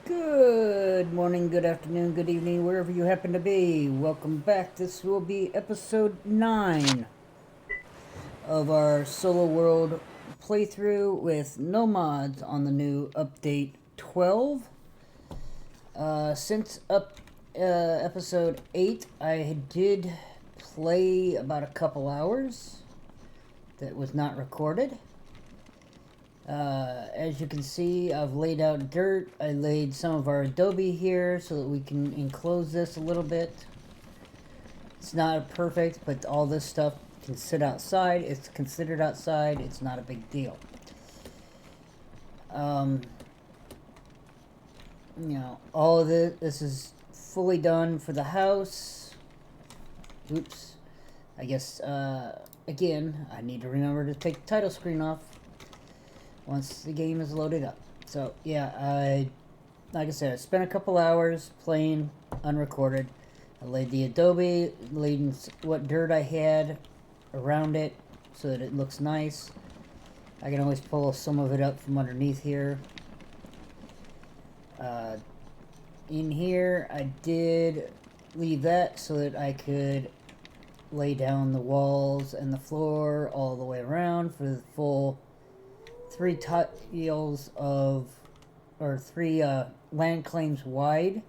Good morning, good afternoon, good evening, wherever you happen to be. Welcome back. This will be episode 9 of our Solo World playthrough with no mods on the new update 12. Since episode 8, I did play about a couple hours that was not recorded. As you can see, I've laid out dirt. I laid some of our adobe here so that we can enclose this a little bit. It's not perfect, but all this stuff can sit outside. It's considered outside. It's not a big deal. All of this is fully done for the house. Oops. I guess, again, I need to remember to take the title screen off once the game is loaded up. So yeah, like I said, I spent a couple hours playing unrecorded. I laid the adobe, laid what dirt I had around it so that it looks nice. I can always pull some of it up from underneath here. In here, I did leave that so that I could lay down the walls and the floor all the way around for the full 3 tiles of, or 3 land claims wide.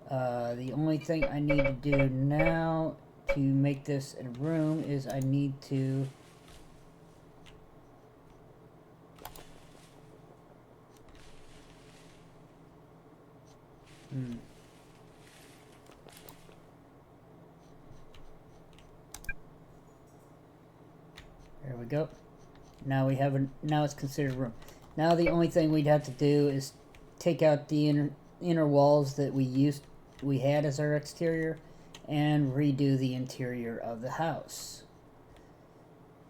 The only thing I need to do now to make this a room is I need to there we go. Now we have now it's considered a room. Now the only thing we'd have to do is take out the inner walls that we had as our exterior and redo the interior of the house.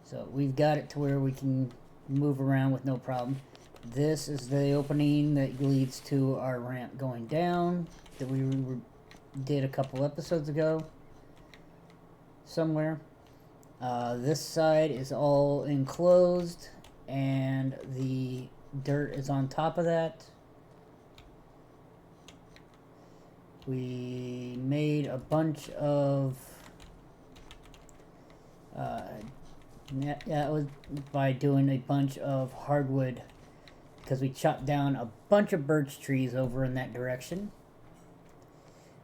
So we've got it to where we can move around with no problem. This is the opening that leads to our ramp going down that we did a couple episodes ago somewhere. This side is all enclosed and the dirt is on top of that. We made a bunch of that was by doing a bunch of hardwood, because we chopped down a bunch of birch trees over in that direction.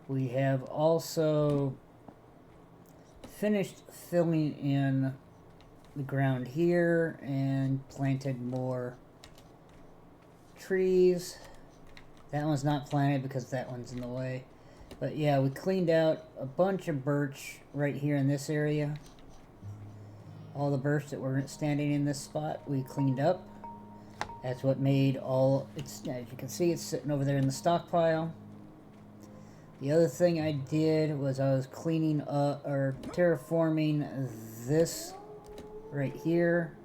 We have also finished filling in the ground here and planted more trees. That one's not planted because that one's in the way. But yeah, we cleaned out a bunch of birch right here in this area. All the birch that were standing in this spot we cleaned up. That's what made all, as you can see, it's sitting over there in the stockpile. The other thing I did was I was cleaning up, or terraforming this right here.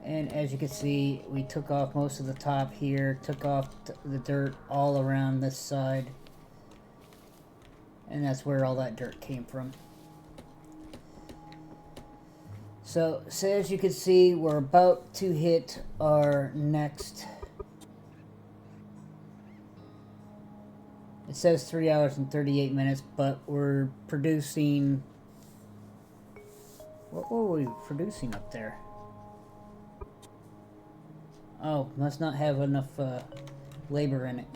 And as you can see, we took off most of the top here, took off the dirt all around this side. And that's where all that dirt came from. So as you can see, we're about to hit our next... It says 3 hours and 38 minutes, but we're producing... What were we producing up there? Oh, must not have enough labor in it.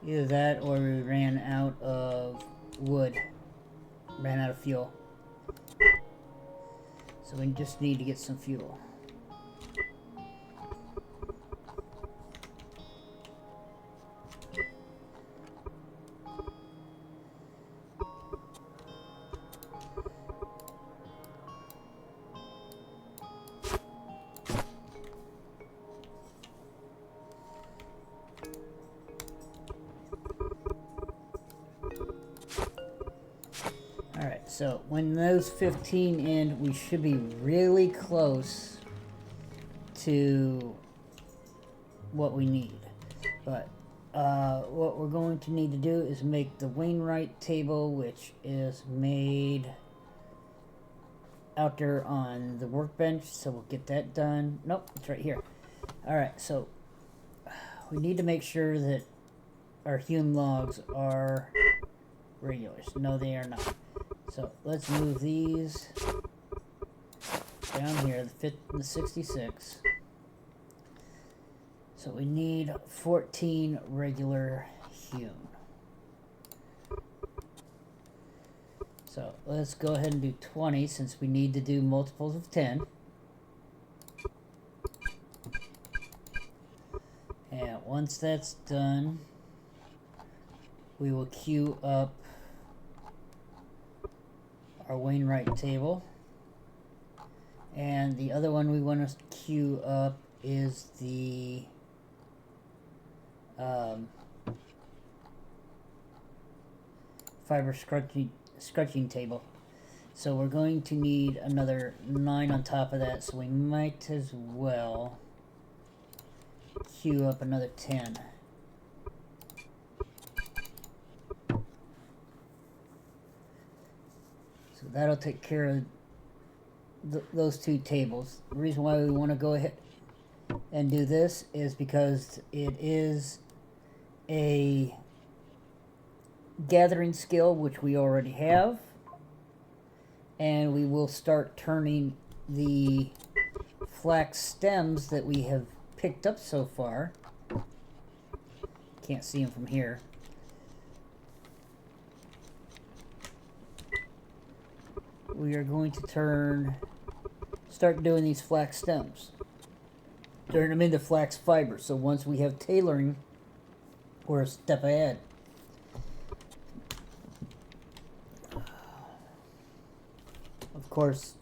Either that or we ran out of wood. Ran out of fuel. So we just need to get some fuel. Alright, so when those 15 end, we should be really close to what we need. But what we're going to need to do is make the Wainwright table, which is made out there on the workbench, so we'll get that done. Nope, it's right here. Alright, so we need to make sure that our hewn logs are regulars. No, they are not. So let's move these down here, the 50 and the 66. So we need 14 regular hewn. So let's go ahead and do 20 since we need to do multiples of 10. And once that's done, we will queue up our Wainwright table. And the other one we want to queue up is the fiber scutching table. So we're going to need another 9 on top of that, so we might as well queue up another 10. So that'll take care of those two tables. The reason why we want to go ahead and do this is because it is a gathering skill, which we already have, and we will start turning the flax stems that we have picked up so far. Can't see them from here. We are going to start doing these flax stems. Turn them into flax fiber. So once we have tailoring, we're a step ahead. Of course,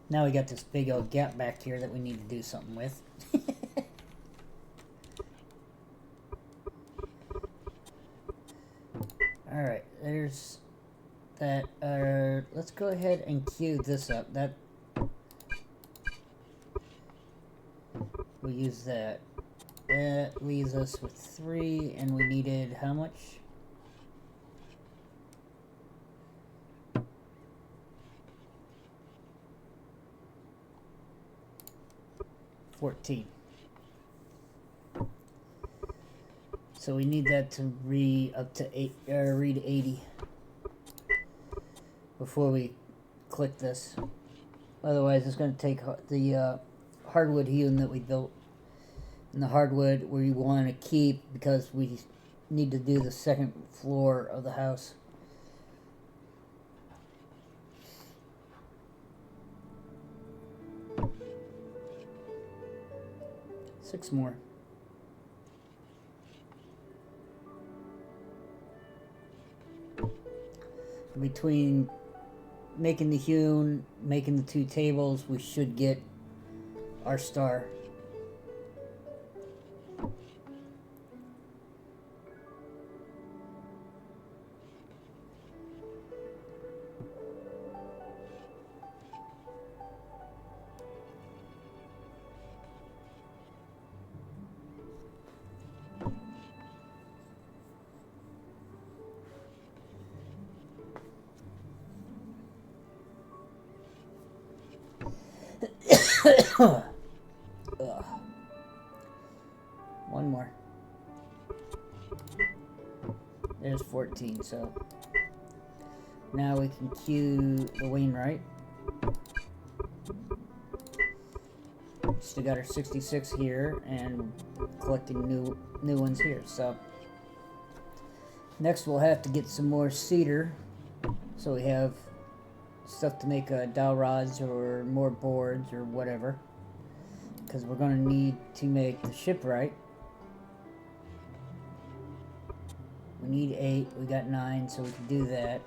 now we got this big old gap back here that we need to do something with. Alright, there's that. Let's go ahead and queue this up. We'll use that. That leaves us with 3, and we needed how much? 14. So we need that to read up to 80 before we click this. Otherwise, it's going to take the hardwood hewn that we built, and the hardwood we want to keep because we need to do the second floor of the house. Six more. Between making the hewn, making the 2 tables, we should get our star. One more. There's 14, so now we can queue the Wainwright. Still got our 66 here and collecting new ones here. So next we'll have to get some more cedar, so we have stuff to make dowel rods or more boards or whatever, because we're going to need to make the shipwright. We need 8, we got 9, so we can do that.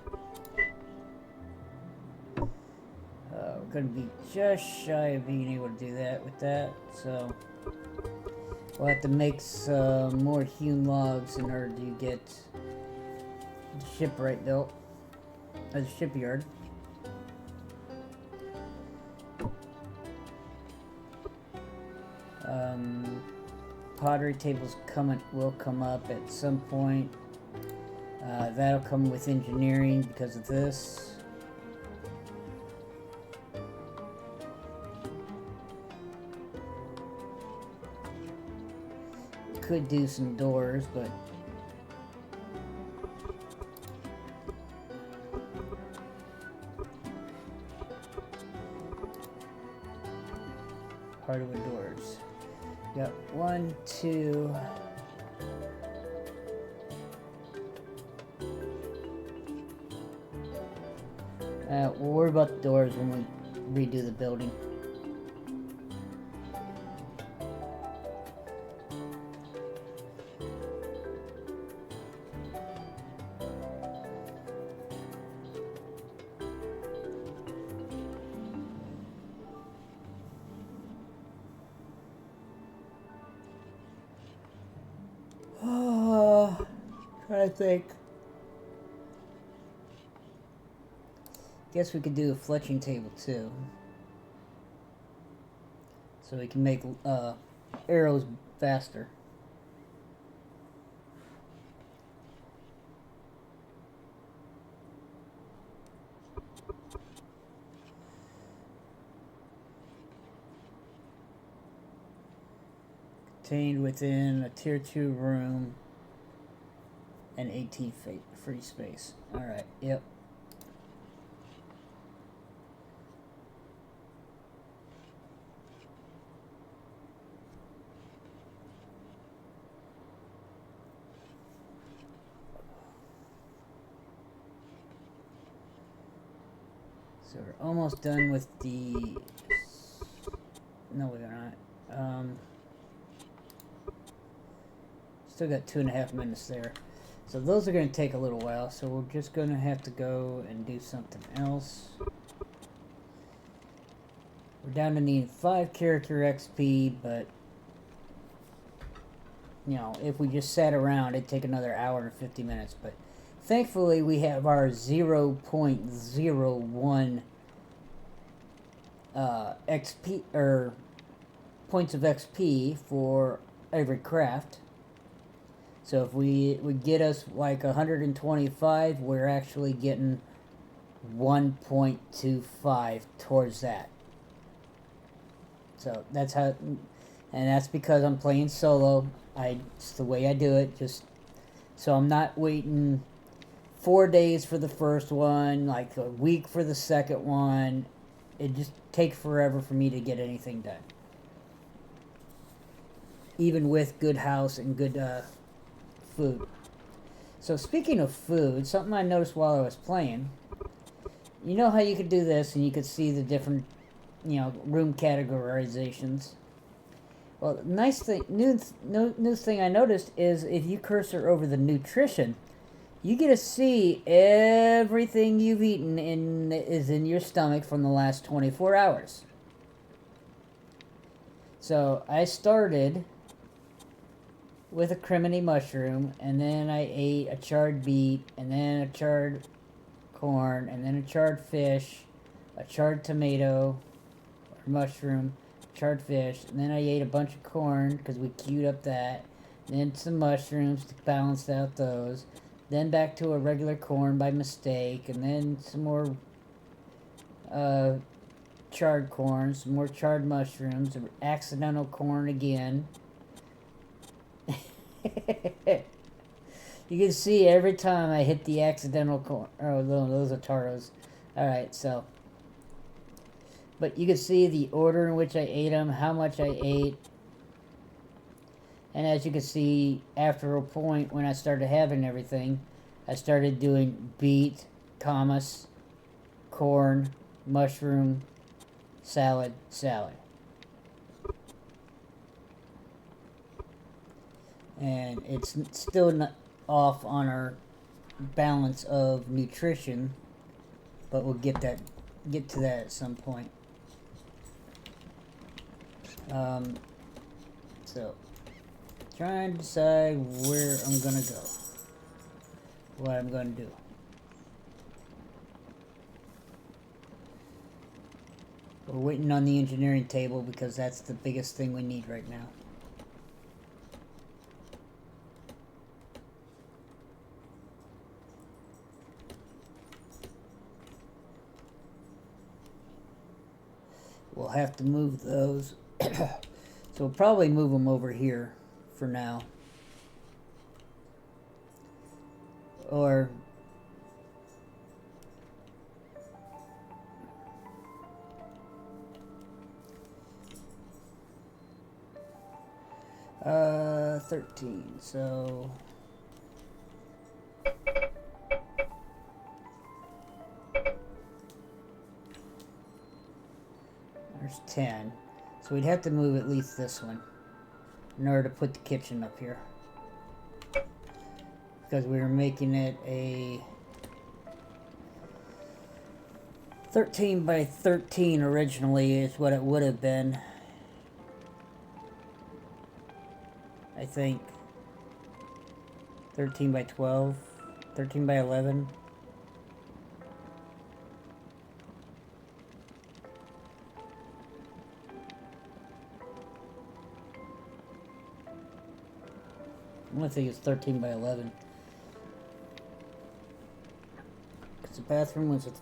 We're going to be just shy of being able to do that with that, so we'll have to make some more hewn logs in order to get the shipwright built, or the shipyard. Pottery tables will come up at some point. That'll come with engineering because of this. could do some doors, but hardwood doors. Got 1, 2. We'll worry about the doors when we redo the building. Trying to think. Guess we could do a fletching table too, so we can make arrows faster. Contained within a tier 2 room and 18 feet free space. Alright, yep. So we're almost done with the... No, we're not. Still got 2.5 minutes there. So those are going to take a little while, so we're just going to have to go and do something else. We're down to need 5 character XP, but you know, if we just sat around, it'd take another hour and 50 minutes. But thankfully, we have our 0.01 XP, or points of XP for every craft. So if we would get us like 125, we're actually getting 1.25 towards that. So that's how, and that's because I'm playing solo. It's the way I do it. Just so I'm not waiting 4 days for the first one, like a week for the second one. It just takes forever for me to get anything done. Even with good house and good food. So speaking of food, something I noticed while I was playing, you know how you could do this and you could see the different, you know, room categorizations. Well, nice thing, new thing I noticed is if you cursor over the nutrition, you get to see everything you've eaten is in your stomach from the last 24 hours. So I started with a criminy mushroom, and then I ate a charred beet, and then a charred corn, and then a charred fish, a charred tomato, or mushroom, charred fish, and then I ate a bunch of corn, because we queued up that, then some mushrooms to balance out those, then back to a regular corn by mistake, and then some more charred corn, some more charred mushrooms, accidental corn again. You can see every time I hit the accidental corn. Oh, no, those are taros. Alright, so. But you can see the order in which I ate them, how much I ate. And as you can see, after a point when I started having everything, I started doing beet, hummus, corn, mushroom, salad, salad. And it's still not off on our balance of nutrition, but we'll get to that at some point. So trying to decide where I'm gonna go, what I'm gonna do. We're waiting on the engineering table because that's the biggest thing we need right now. We'll have to move those. So we'll probably move them over here for now. Or uh, 13, so there's 10. So we'd have to move at least this one in order to put the kitchen up here. Because we were making it a 13 by 13 originally is what it would have been. I think 13 by 12, 13 by 11. I want to think it's 13 by 11. Because the bathroom was a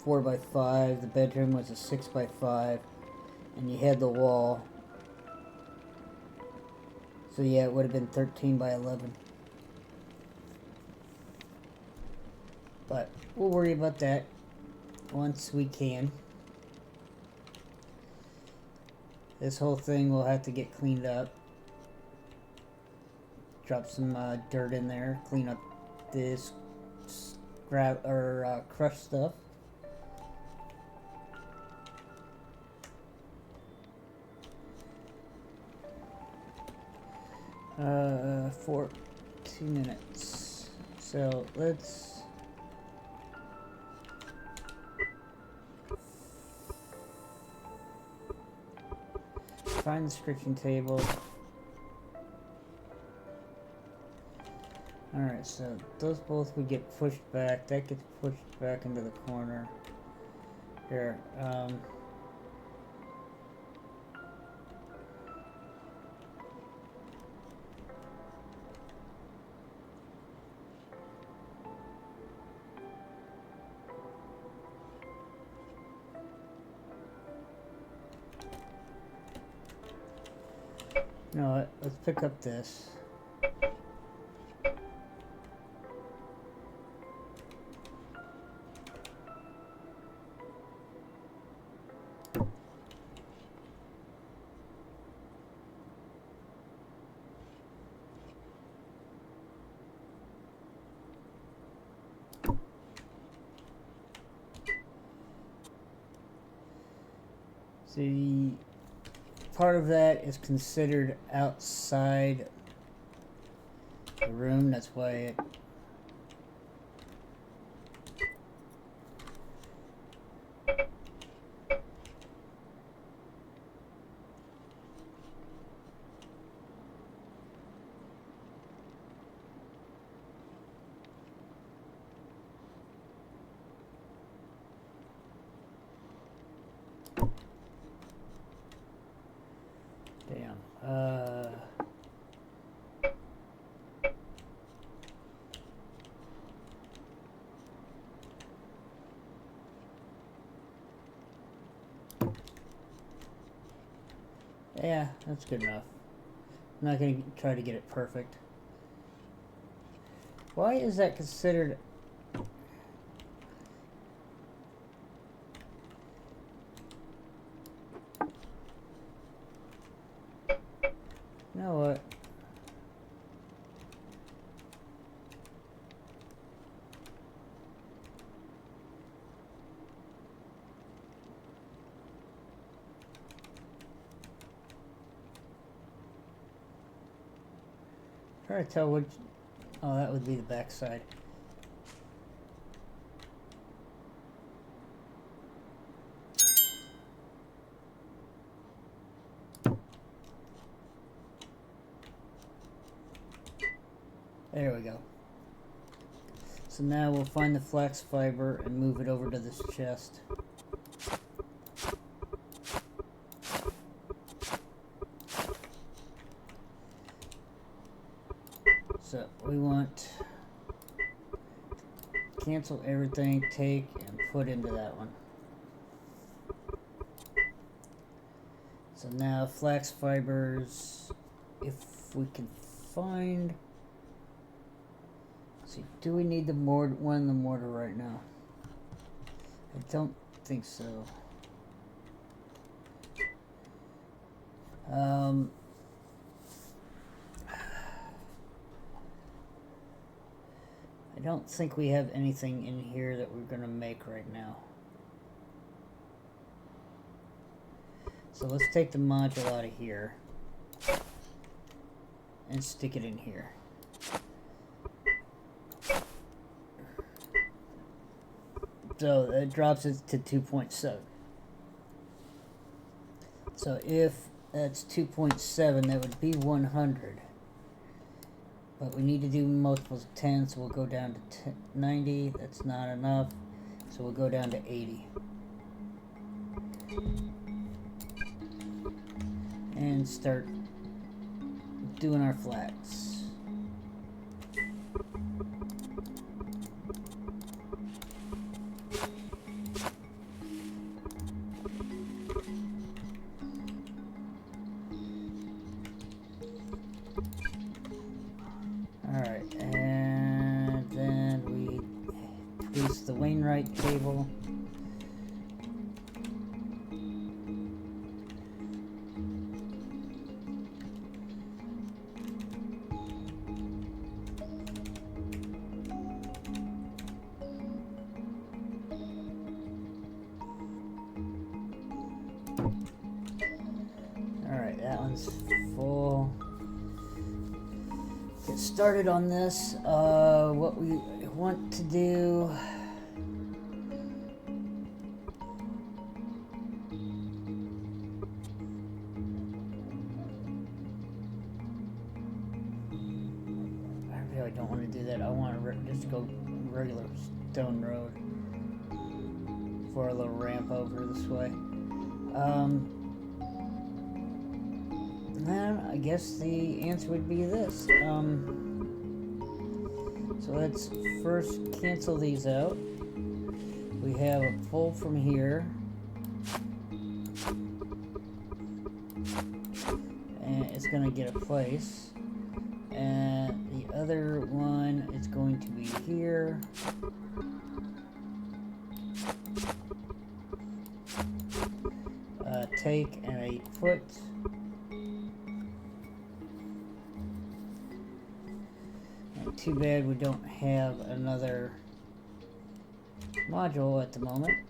4 by 5, the bedroom was a 6 by 5, and you had the wall. So yeah, it would have been 13 by 11. But we'll worry about that once we can. This whole thing will have to get cleaned up. Drop some dirt in there, clean up this scrap or crushed stuff. For 2 minutes. So let's find the scratching table. Alright, so those both would get pushed back. That gets pushed back into the corner. Here, no, let's pick up this. See, part of that is considered outside the room, that's why it yeah, that's good enough. I'm not going to try to get it perfect. Why is that considered... You know what? Try to tell which... Oh, that would be the back side. There we go. So now we'll find the flax fiber and move it over to this chest. So we want to cancel everything, take and put into that one. So now flax fibers, if we can find See, do we need the mortar right now? I don't think so. I don't think we have anything in here that we're gonna make right now. So let's take the module out of here and stick it in here. So that drops it to 2.7. So if that's 2.7, that would be 100. But we need to do multiples of 10, so we'll go down to 90. That's not enough, so we'll go down to 80. And start doing our flats. Alright, and then we produce the Wainwright table. Alright, that one's full. Get started on this. What we want to do. I really don't want to do that. I want to just go regular stone road for a little ramp over this way. Then I guess the answer would be this. So let's first cancel these out. We have a pull from here. And it's going to get a place. And the other one is going to be here. Take and a put. Too bad we don't have another module at the moment.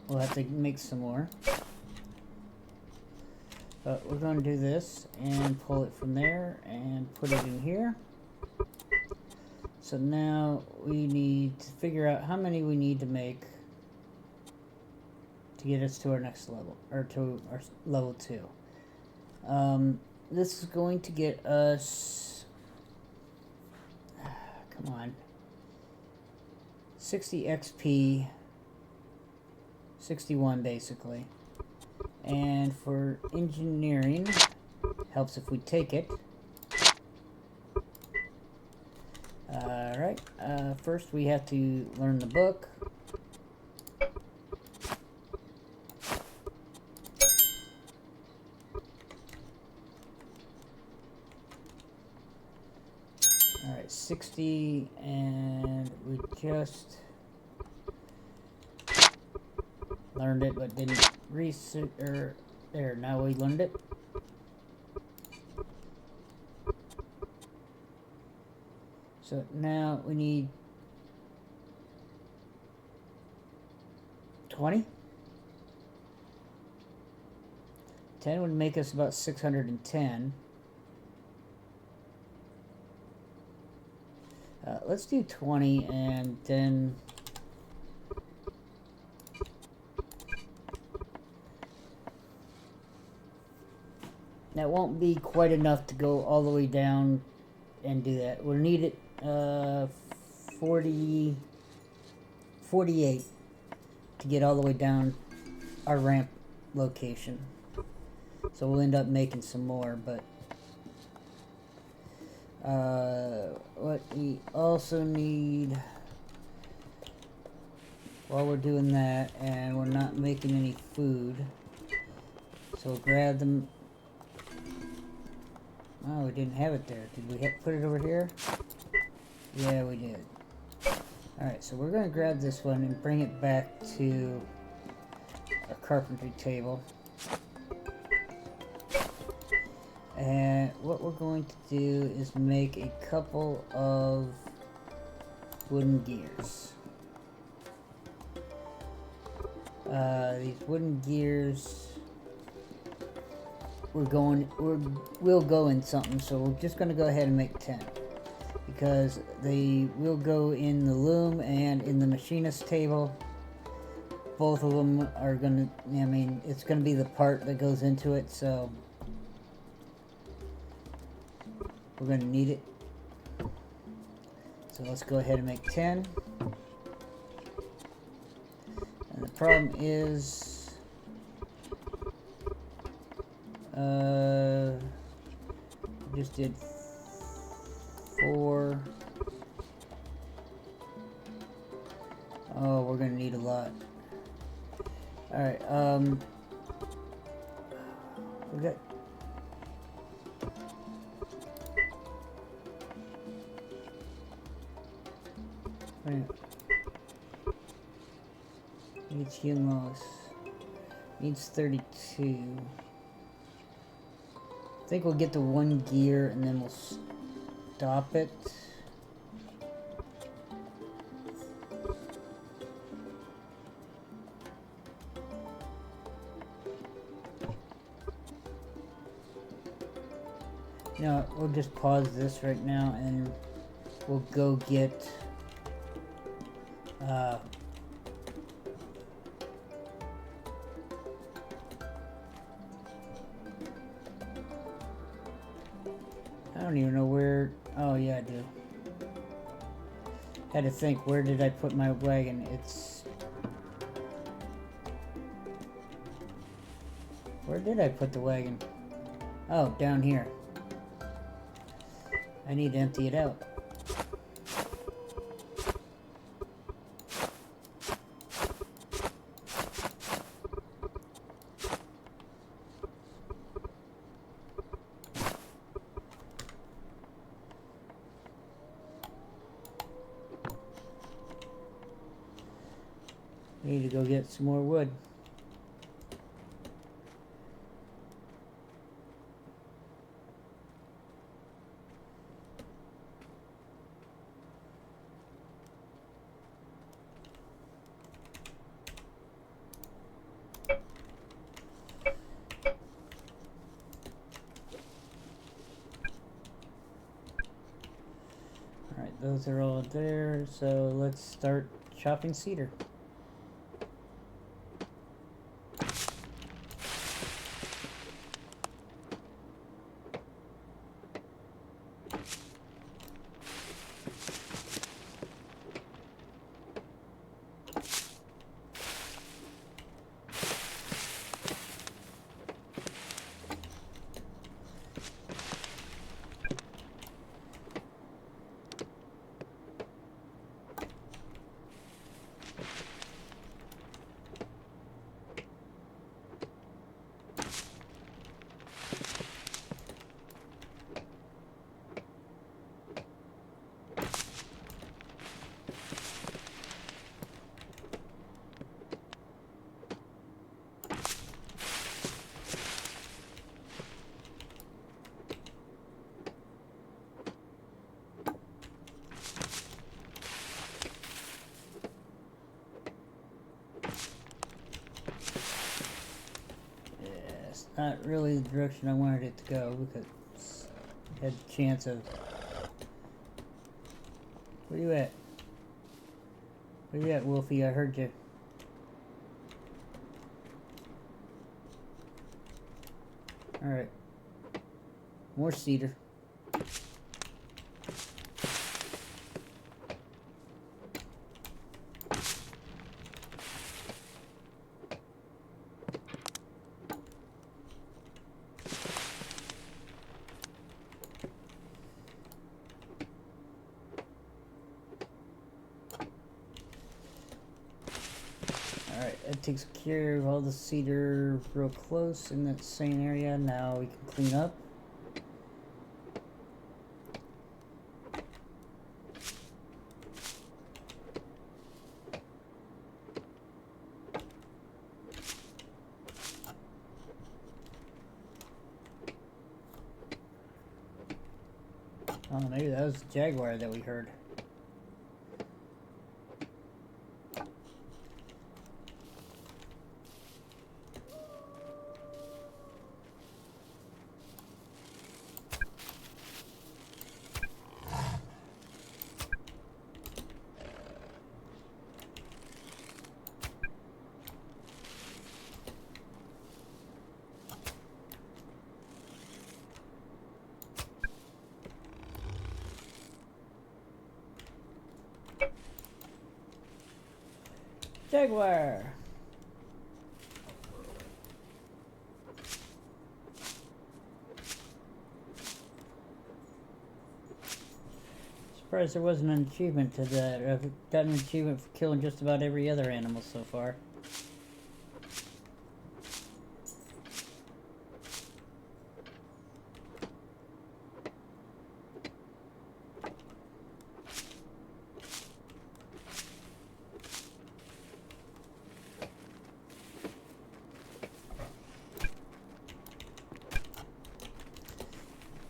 We'll have to make some more. But we're going to do this and pull it from there and put it in here. So now we need to figure out how many we need to make to get us to our next level, or to our level 2. This is going to get us... Come on. 60 XP. 61 basically. And for engineering, helps if we take it. Alright, first we have to learn the book. Alright, 60, and we just learned it but didn't research, there, now we learned it. So now we need 20. 10 would make us about 610. Let's do 20 and then that won't be quite enough to go all the way down and do that. We'll need it 48 to get all the way down our ramp location. So we'll end up making some more, but what we also need while we're doing that, and we're not making any food, so we'll grab them. Oh, we didn't have it there. Did we put it over here? Yeah, we did. Alright, so we're going to grab this one and bring it back to our carpentry table. And what we're going to do is make a couple of wooden gears. These wooden gears will go in something, so we're just going to go ahead and make 10. Because they will go in the loom and in the machinist table. Both of them are going to, I mean, it's going to be the part that goes into it, so we're going to need it. So let's go ahead and make 10. And the problem is, we just did 4. Oh, we're gonna need a lot. Alright, we got... Needs healing loss. Needs 32. I think we'll get the 1 gear and then we'll stop it. No, we'll just pause this right now and we'll go get I don't even know where. Oh yeah, I do. Had to think, where did I put my wagon? Where did I put the wagon? Oh, down here. I need to empty it out. I need to go get some more wood. Alright, those are all there, so let's start chopping cedar. Not really the direction I wanted it to go because I had the chance of... Where you at? Where you at, Wolfie? I heard you. Alright. More cedar. Alright, that takes care of all the cedar real close in that same area. Now we can clean up. Oh, maybe that was the jaguar that we heard. Jaguar! Surprised there wasn't an achievement to that. I've gotten an achievement for killing just about every other animal so far.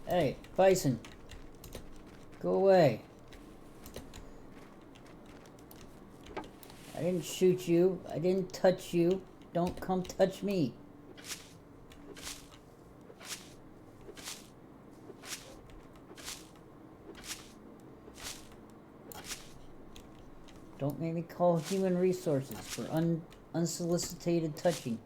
Hey, bison. Go away. I didn't shoot you. I didn't touch you. Don't come touch me. Don't make me call human resources for unsolicited touching.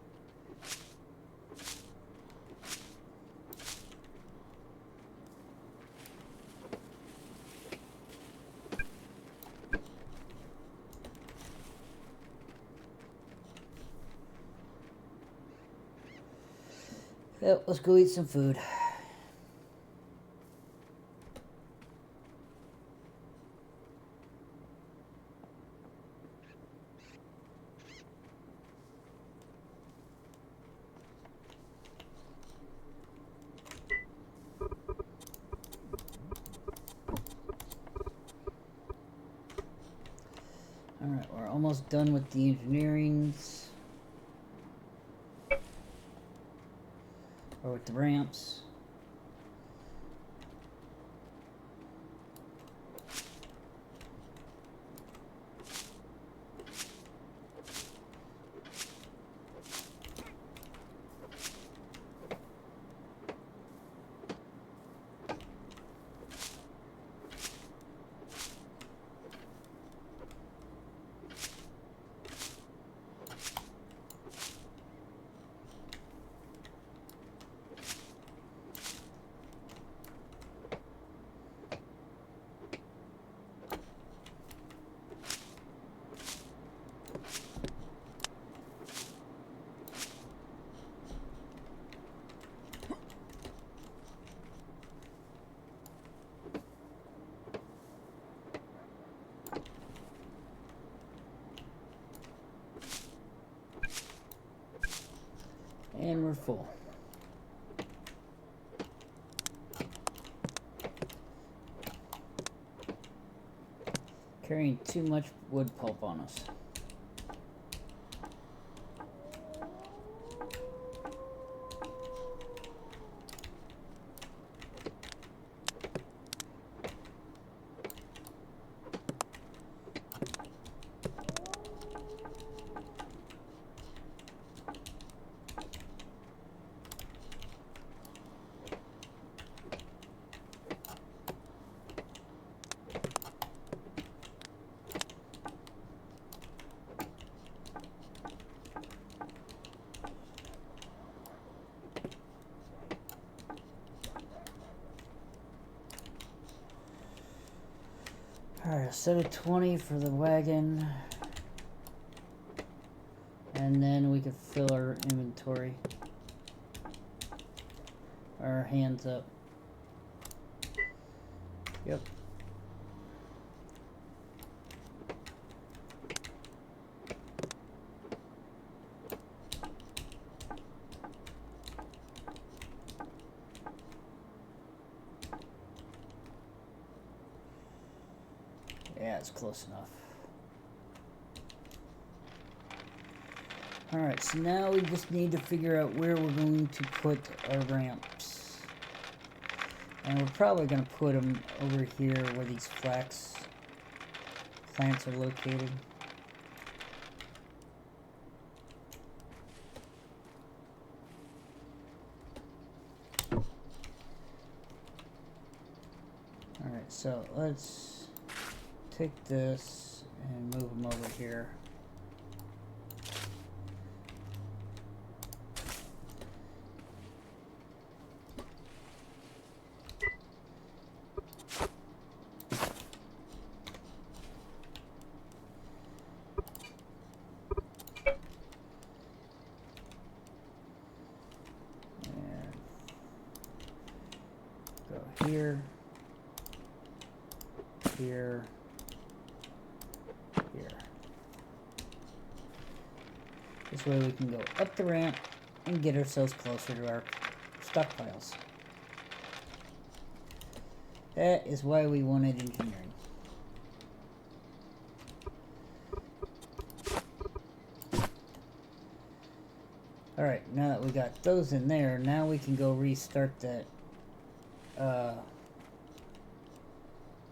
Yep, let's go eat some food. Alright, we're almost done with the engineerings. Or with the ramps. And we're full. Carrying too much wood pulp on us. Alright, a set of 20 for the wagon. And then we can fill our inventory. Our hands up. Yep. Yeah, it's close enough. Alright, so now we just need to figure out where we're going to put our ramps. And we're probably going to put them over here where these flax plants are located. Alright, so let's take this and move them over here. Here, here, here. This way we can go up the ramp and get ourselves closer to our stockpiles. That is why we wanted engineering. Alright, now that we got those in there, now we can go restart that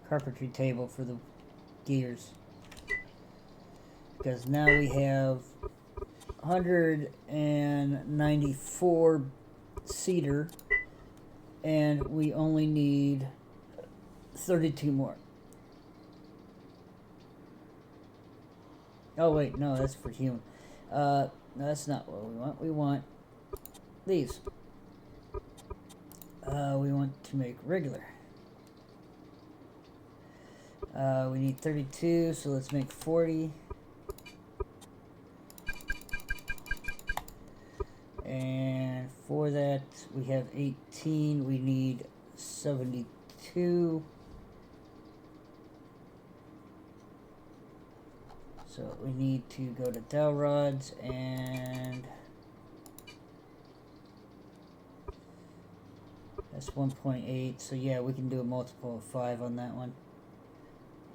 carpentry table for the gears, because now we have 194 cedar and we only need 32 more. Oh wait, no, that's for human. No, that's not what we want. We want these. We want to make regular. We need 32, so let's make 40. And for that, we have 18. We need 72. So we need to go to dowel rods and that's 1.8. So yeah, we can do a multiple of 5 on that one.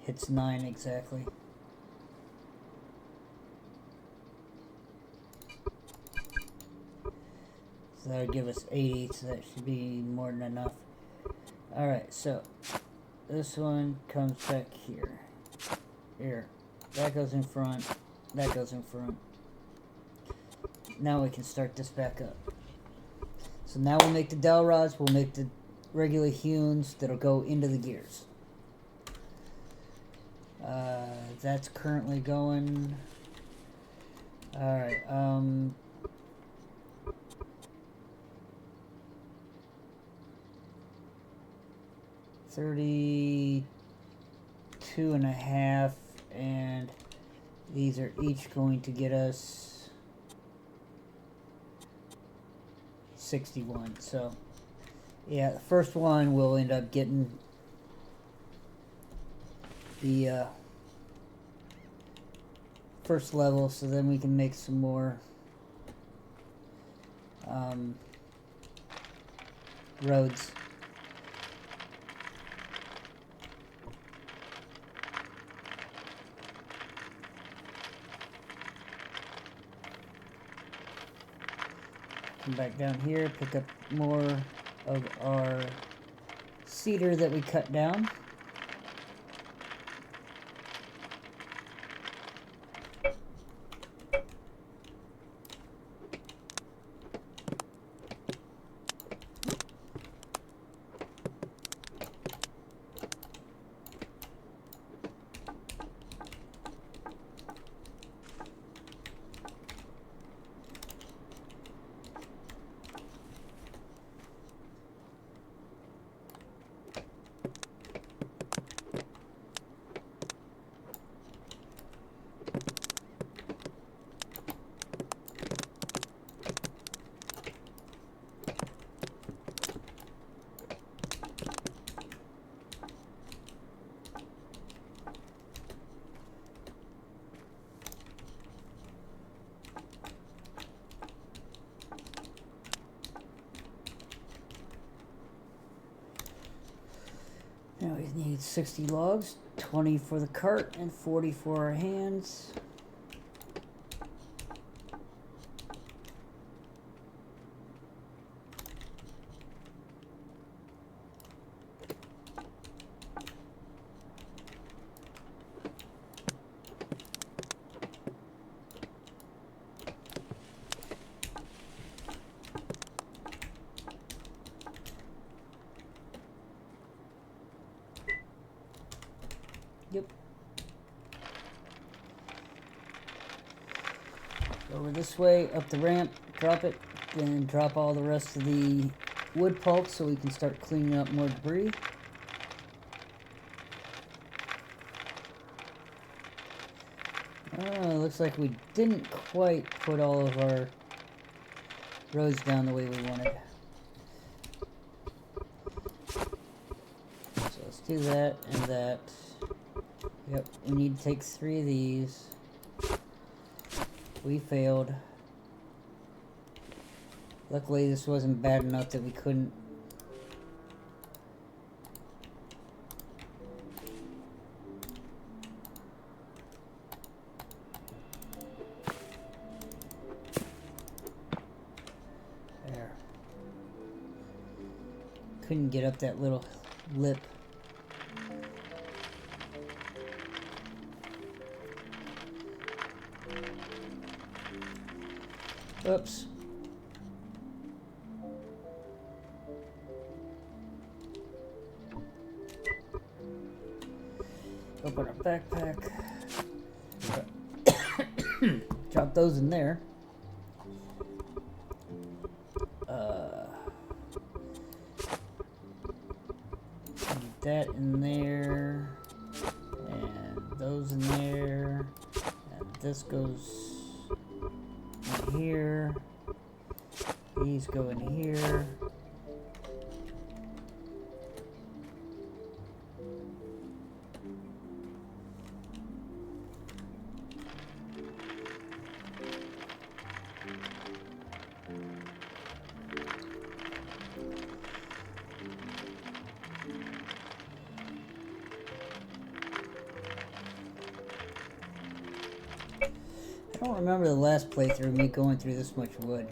Hits 9 exactly. So that would give us 80, so that should be more than enough. Alright, so this one comes back here. Here. That goes in front. That goes in front. Now we can start this back up. So now we'll make the dowel rods. We'll make the regular hewn that'll go into the gears. That's currently going. Alright, 32.5, and these are each going to get us 61. So yeah, the first one will end up getting the first level, so then we can make some more roads. Come back down here, pick up more of our cedar that we cut down. Now we need 60 logs, 20 for the cart, and 40 for our hands. Over this way, up the ramp, drop it, then drop all the rest of the wood pulp so we can start cleaning up more debris. Looks like we didn't quite put all of our roads down the way we wanted. So let's do that and that. Yep, we need to take 3 of these. We failed. Luckily this wasn't bad enough that we couldn't. There. Couldn't get up that little lip. Oops. Open our backpack. Drop those in there. Get that in there. And those in there. And this goes in here. These go in here. I don't remember the last playthrough me going through this much wood.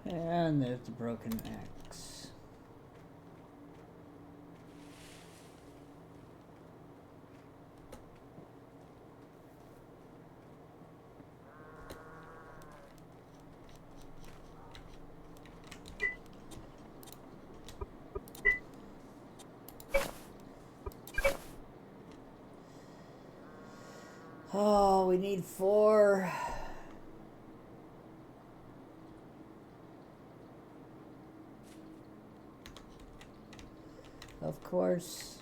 And there's the broken axe. Oh, we need 4. Of course.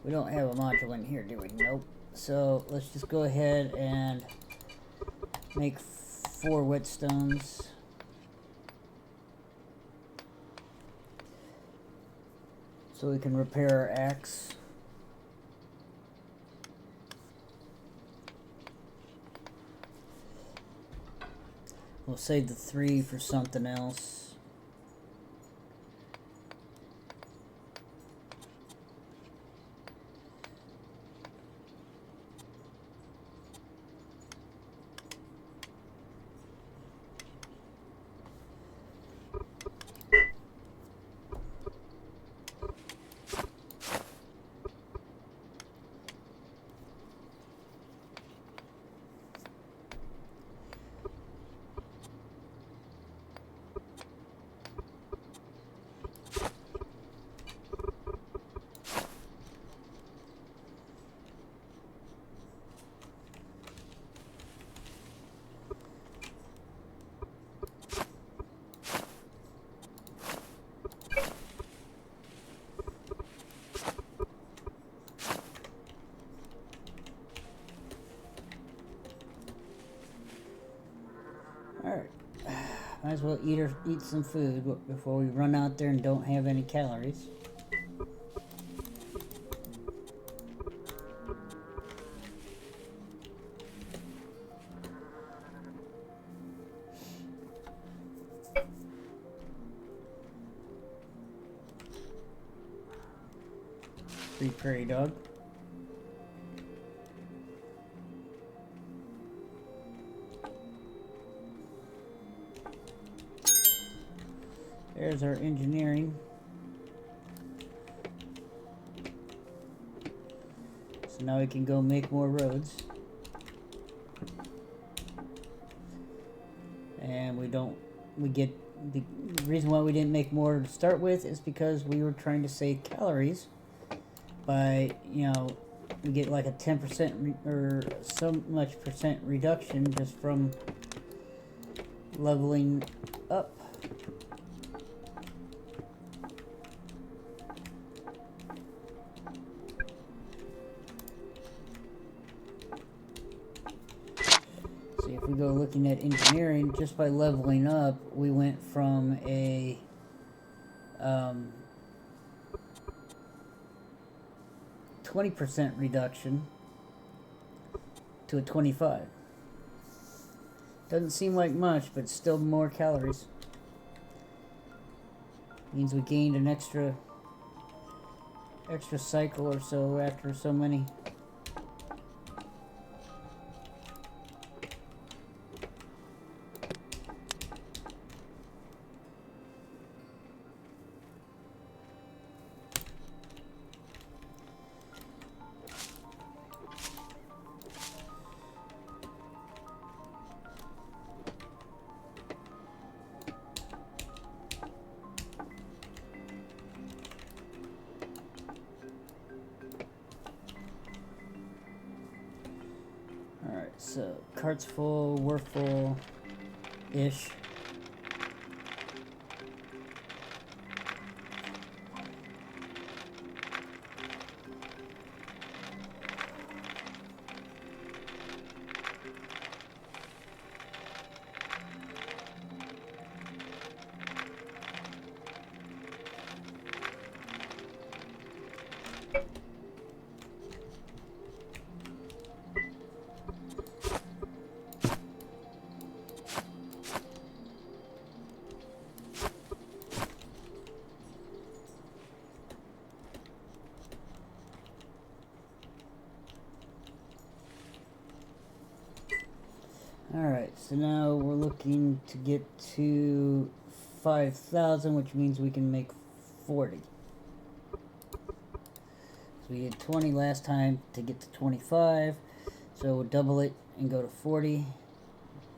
We don't have a module in here, do we? Nope. So let's just go ahead and make 4 whetstones. So we can repair our axe. We'll save the 3 for something else. Might as well eat some food before we run out there and don't have any calories. Free prairie dog. There's our engineering. So now we can go make more roads. And we get, the reason why we didn't make more to start with is because we were trying to save calories by, you know, we get like a 10% or so much percent reduction just from leveling up. If we go looking at engineering, just by leveling up, we went from a 20% reduction to a 25. Doesn't seem like much, but still more calories. Means we gained an extra cycle or so after so many. So, cart's full, we're full-ish. Alright, so now we're looking to get to 5,000, which means we can make 40. So we did 20 last time to get to 25, so we'll double it and go to 40.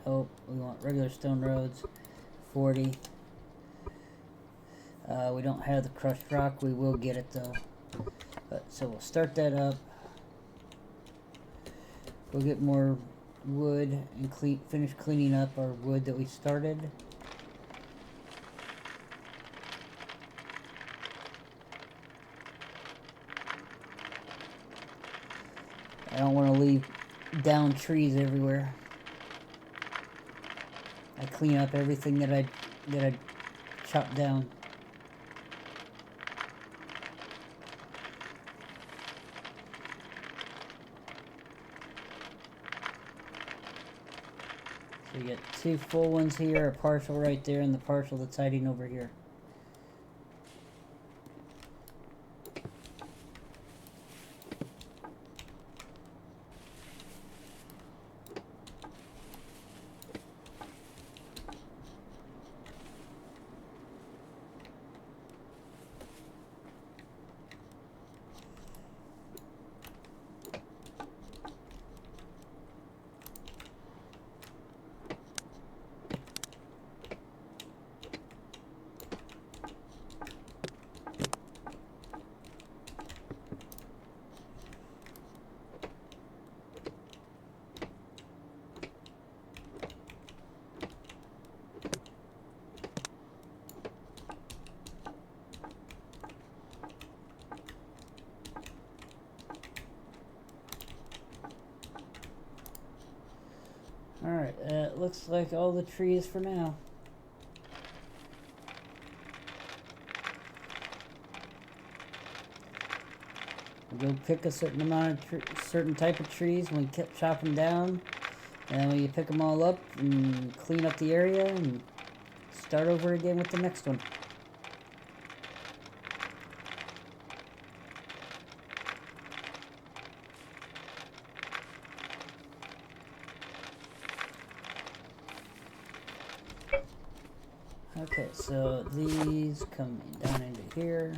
Oh, we want regular stone roads, 40. We don't have the crushed rock, we will get it though. So we'll start that up. We'll get more wood and finish cleaning up our wood that we started. I don't want to leave down trees everywhere. I clean up everything that I chopped down. So you get two full ones here, a partial right there, and the partial that's hiding over here. Alright, looks like all the trees for now. go pick a certain amount of certain type of trees, and we chop them down, and we pick them all up and clean up the area and start over again with the next one. Okay, so these come down into here.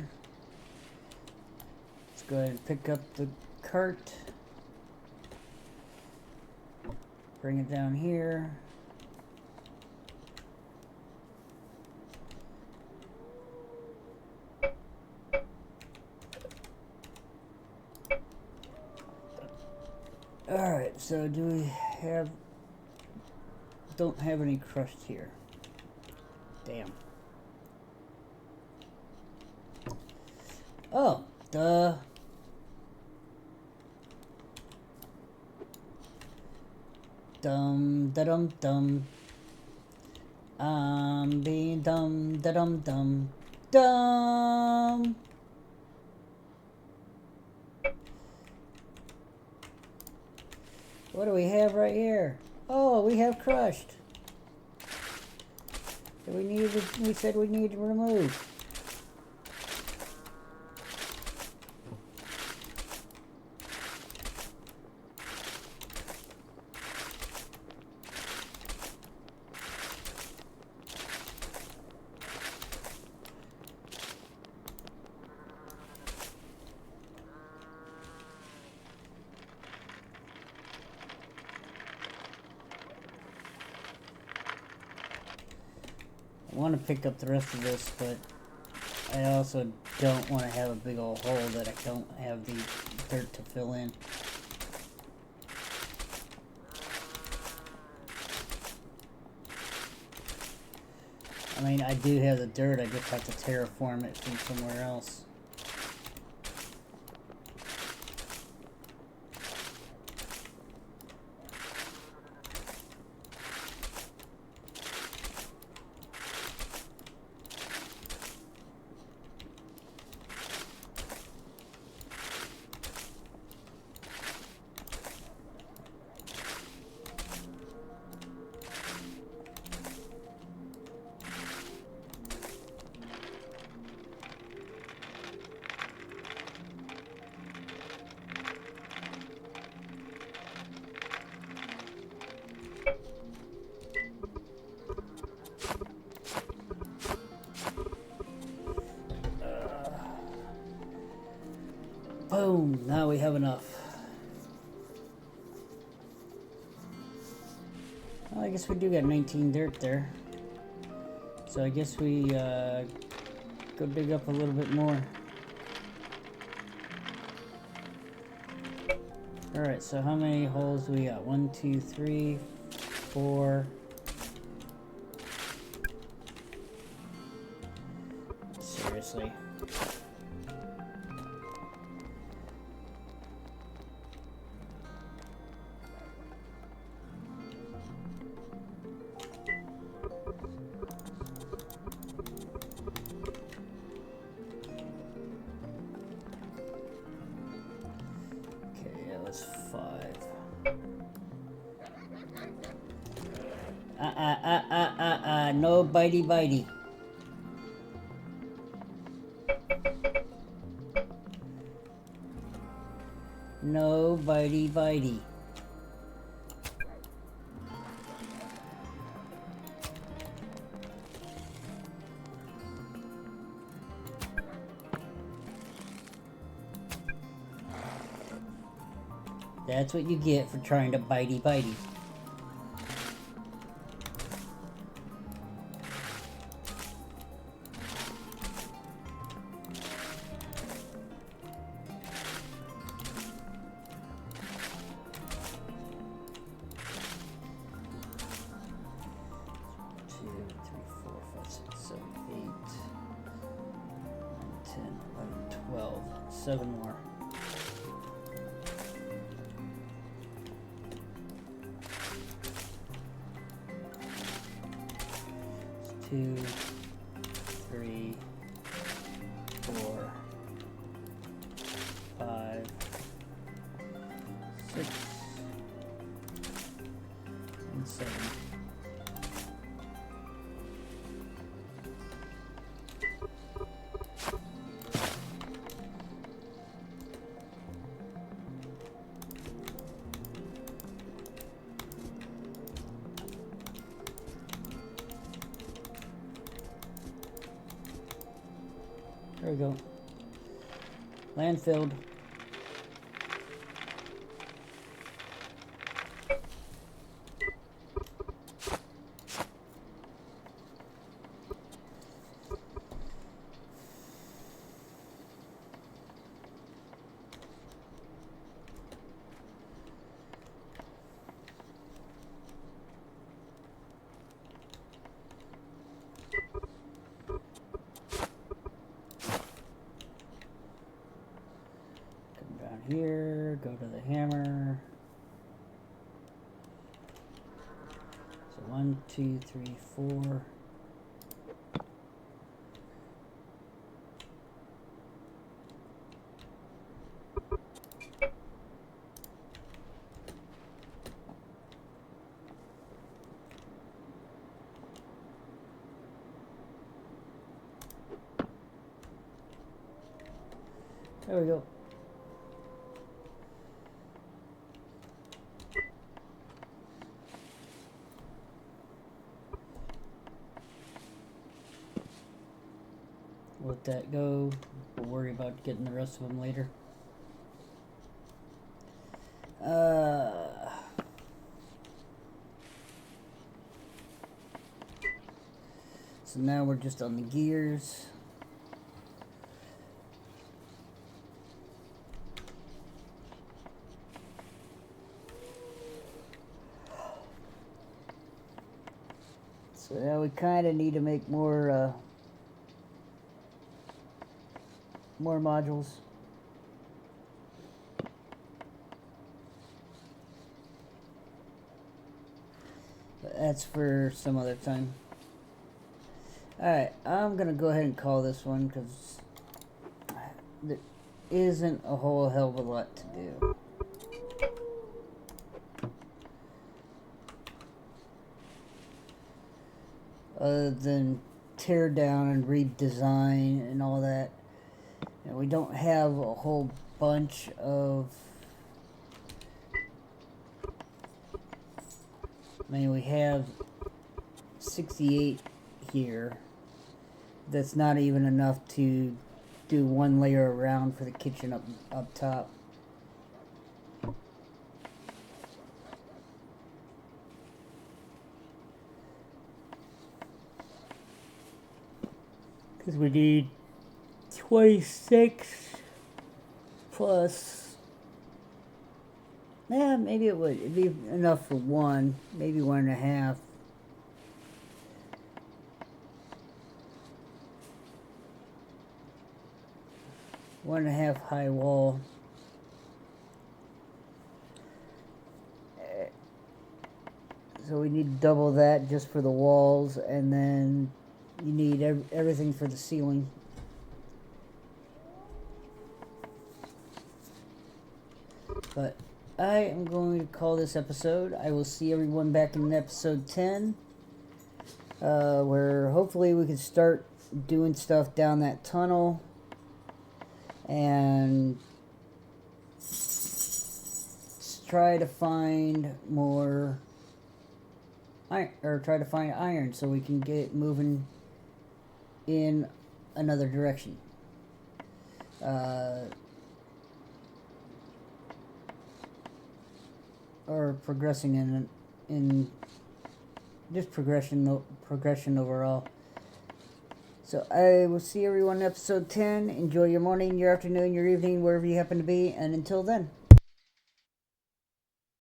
Let's go ahead and pick up the cart. Bring it down here. Alright, so do we have... Don't have any crushed here. Damn. Oh, duh. Dum da dum dum. I'm being dumb da dum dum. Dumb. What do we have right here? Oh, we have crushed. We said we need to remove. I want to pick up the rest of this, but I also don't want to have a big old hole that I don't have the dirt to fill in. I mean, I do have the dirt, I just have to terraform it from somewhere else. Boom, now we have enough. Well, I guess we do got 19 dirt there. So I guess we go dig up a little bit more. Alright, so how many holes do we got? 1, 2, 3, 4. Seriously. No bitey bitey. No bitey bitey. That's what you get for trying to bitey bitey. Seven more. It's 2, 3, 4, 5, 6 and 7. There we go. Land filled. Here, go to the hammer. So 1, 2, 3, 4. There we go. Let that go. We'll worry about getting the rest of them later. So now we're just on the gears. So now we kind of need to make more modules. But that's for some other time. Alright, I'm going to go ahead and call this one because there isn't a whole hell of a lot to do. Other than tear down and redesign and all that. And we don't have a whole bunch of... I mean, we have 68 here. That's not even enough to do one layer around for the kitchen up top. Because we need 26 plus... Yeah, maybe it'd be enough for one, maybe 1.5. One and a half high wall. So we need double that just for the walls, and then you need everything for the ceiling. But I am going to call this episode. I will see everyone back in episode 10, where hopefully we can start doing stuff down that tunnel and try to find more iron, or try to find iron so we can get moving in another direction. Or progressing in just progression overall. So I will see everyone in episode 10. Enjoy your morning, your afternoon, your evening, wherever you happen to be, and until then.